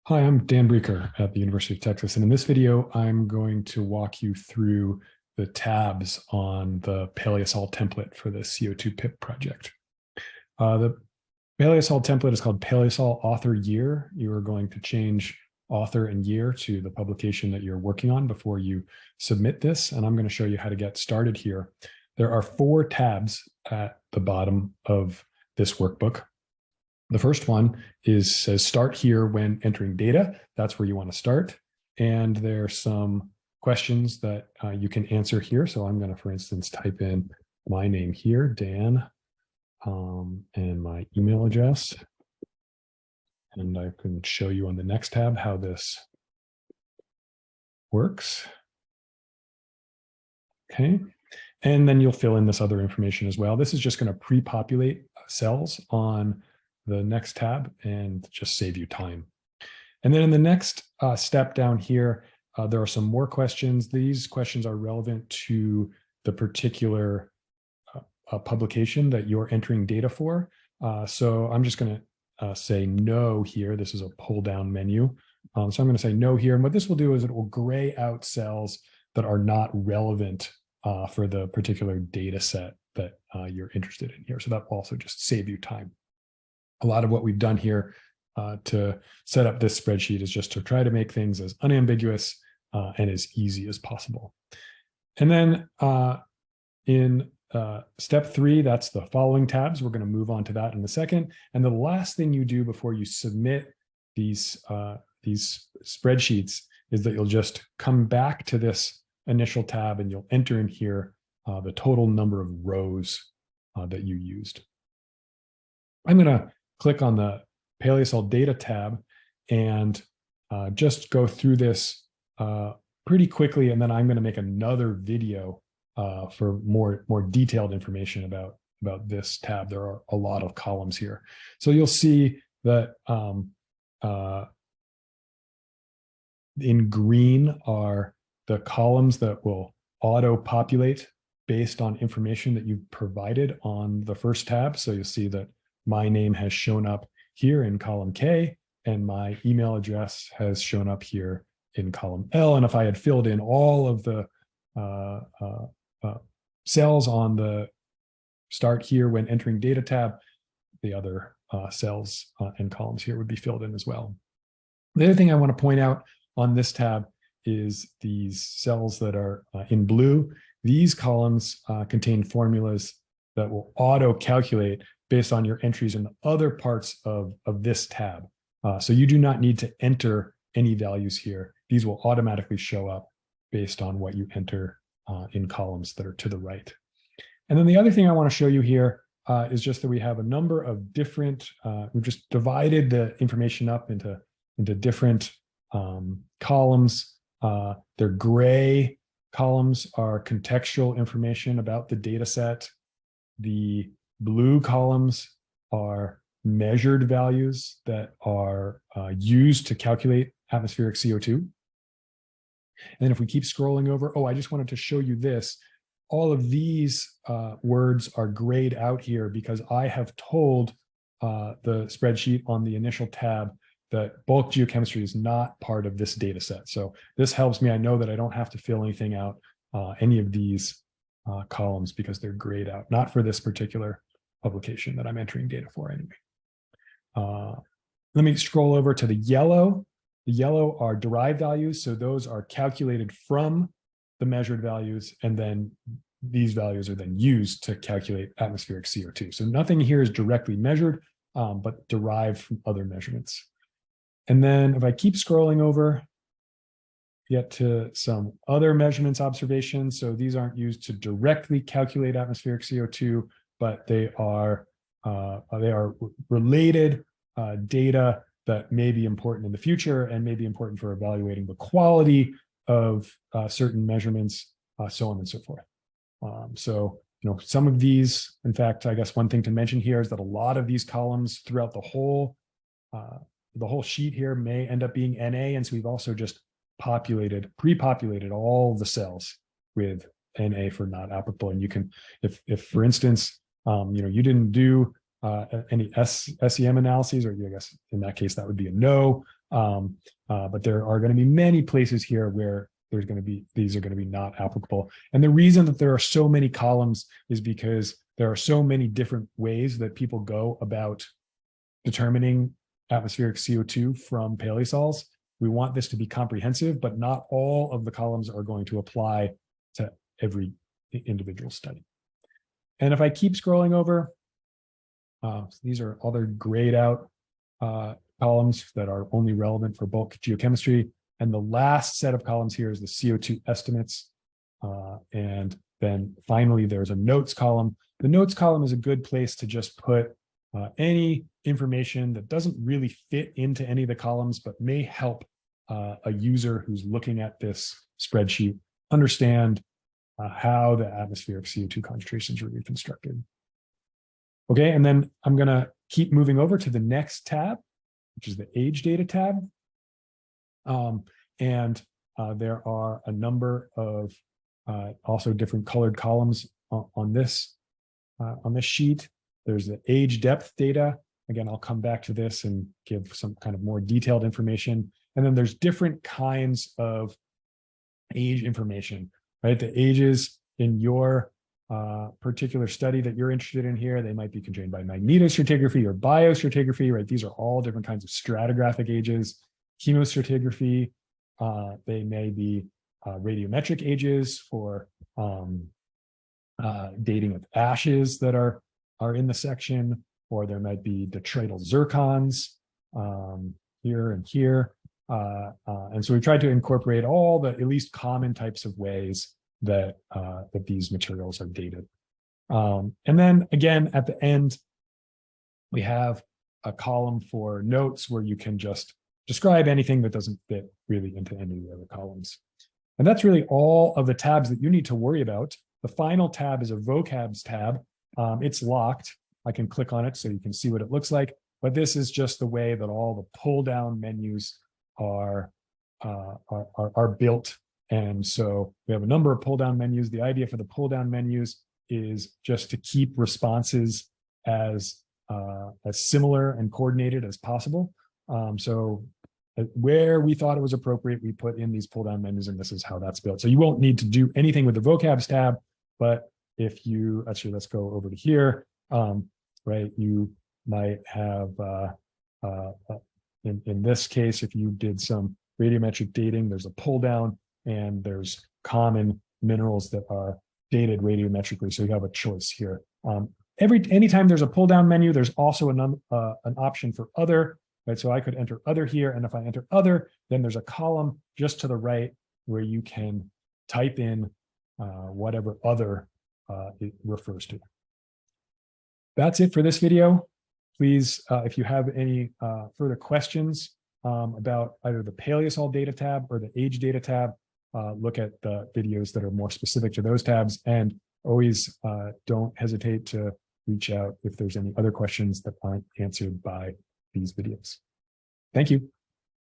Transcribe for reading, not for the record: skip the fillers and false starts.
Hi, I'm Dan Breeker at the University of Texas, and in this video, I'm going to walk you through the tabs on the Paleosol template for the CO2 PIP project. The Paleosol template is called Paleosol Author Year. You are going to change author and year to the publication that you're working on before you submit this, and I'm going to show you how to get started here. There are 4 tabs at the bottom of this workbook. The first one says start here when entering data. That's where you want to start. And there's some questions that you can answer here. So I'm going to, for instance, type in my name here, Dan, and my email address. And I can show you on the next tab how this works. Okay. And then you'll fill in this other information as well. This is just going to pre-populate cells on the next tab and just save you time. And then in the next step down here, there are some more questions. These questions are relevant to the particular publication that you're entering data for. So I'm just going to say no here. This is a pull down menu. So I'm going to say no here. And what this will do is it will gray out cells that are not relevant for the particular data set that you're interested in here. So that will also just save you time. A lot of what we've done here to set up this spreadsheet is just to try to make things as unambiguous and as easy as possible. And then in step 3, that's the following tabs. We're going to move on to that in a second. And the last thing you do before you submit these spreadsheets is that you'll just come back to this initial tab and you'll enter in here the total number of rows that you used. I'm going to click on the Paleosol data tab and just go through this pretty quickly. And then I'm going to make another video for more detailed information about this tab. There are a lot of columns here. So you'll see that in green are the columns that will auto-populate based on information that you've provided on the first tab. So you'll see that my name has shown up here in column K, and my email address has shown up here in column L. And if I had filled in all of the cells on the start here when entering data tab, the other cells and columns here would be filled in as well. The other thing I want to point out on this tab is these cells that are in blue. These columns contain formulas that will auto-calculate based on your entries in the other parts of this tab. So you do not need to enter any values here. These will automatically show up based on what you enter in columns that are to the right. And then the other thing I want to show you here is just that we have a number of different, we've just divided the information up into different columns. They're gray columns are contextual information about the data set. The blue columns are measured values that are used to calculate atmospheric CO2. And then if we keep scrolling over, I just wanted to show you this. All of these words are grayed out here because I have told the spreadsheet on the initial tab that bulk geochemistry is not part of this data set. So this helps me. I know that I don't have to fill anything out, any of these columns, because they're grayed out, not for this particular publication that I'm entering data for anyway. Let me scroll over to the yellow. The yellow are derived values. So those are calculated from the measured values, and then these values are then used to calculate atmospheric CO2. So nothing here is directly measured, but derived from other measurements. And then if I keep scrolling over, get to some other measurements observations. So these aren't used to directly calculate atmospheric CO2, but they are related data that may be important in the future and may be important for evaluating the quality of certain measurements, so on and so forth. So, some of these, in fact, I guess one thing to mention here is that a lot of these columns throughout the whole sheet here may end up being NA. And so we've also just pre-populated all the cells with NA for not applicable. And you can, if for instance, you didn't do any SEM analyses, or I guess in that case, that would be a no. But there are going to be many places here where these are going to be not applicable. And the reason that there are so many columns is because there are so many different ways that people go about determining atmospheric CO2 from paleosols. We want this to be comprehensive, but not all of the columns are going to apply to every individual study. And if I keep scrolling over, these are other grayed out columns that are only relevant for bulk geochemistry. And the last set of columns here is the CO2 estimates. And then finally, there's a notes column. The notes column is a good place to just put any information that doesn't really fit into any of the columns, but may help a user who's looking at this spreadsheet understand how the atmospheric CO2 concentrations are reconstructed. Okay, and then I'm going to keep moving over to the next tab, which is the age data tab. There are a number of also different colored columns on this sheet. There's the age depth data. Again, I'll come back to this and give some kind of more detailed information. And then there's different kinds of age information, right? The ages in your particular study that you're interested in here, they might be constrained by magnetostratigraphy or biostratigraphy, right? These are all different kinds of stratigraphic ages. Chemostratigraphy, they may be radiometric ages for dating of ashes that are in the section, or there might be detrital zircons here and here. And so we tried to incorporate all the at least common types of ways that these materials are dated. And then again, at the end, we have a column for notes where you can just describe anything that doesn't fit really into any of the other columns. And that's really all of the tabs that you need to worry about. The final tab is a vocabs tab. It's locked. I can click on it so you can see what it looks like, but this is just the way that all the pull down menus are built. And so we have a number of pull down menus. The idea for the pull down menus is just to keep responses as similar and coordinated as possible. So where we thought it was appropriate, we put in these pull down menus, and this is how that's built. So you won't need to do anything with the vocabs tab, but if you actually, let's go over to here, right? You might have, in this case, if you did some radiometric dating, there's a pull down and there's common minerals that are dated radiometrically. So you have a choice here. Anytime there's a pull down menu, there's also an option for other, right? So I could enter other here. And if I enter other, then there's a column just to the right where you can type in whatever other it refers to. That's it for this video. Please, if you have any further questions about either the Paleosol data tab or the age data tab, look at the videos that are more specific to those tabs, and always don't hesitate to reach out if there's any other questions that aren't answered by these videos. Thank you.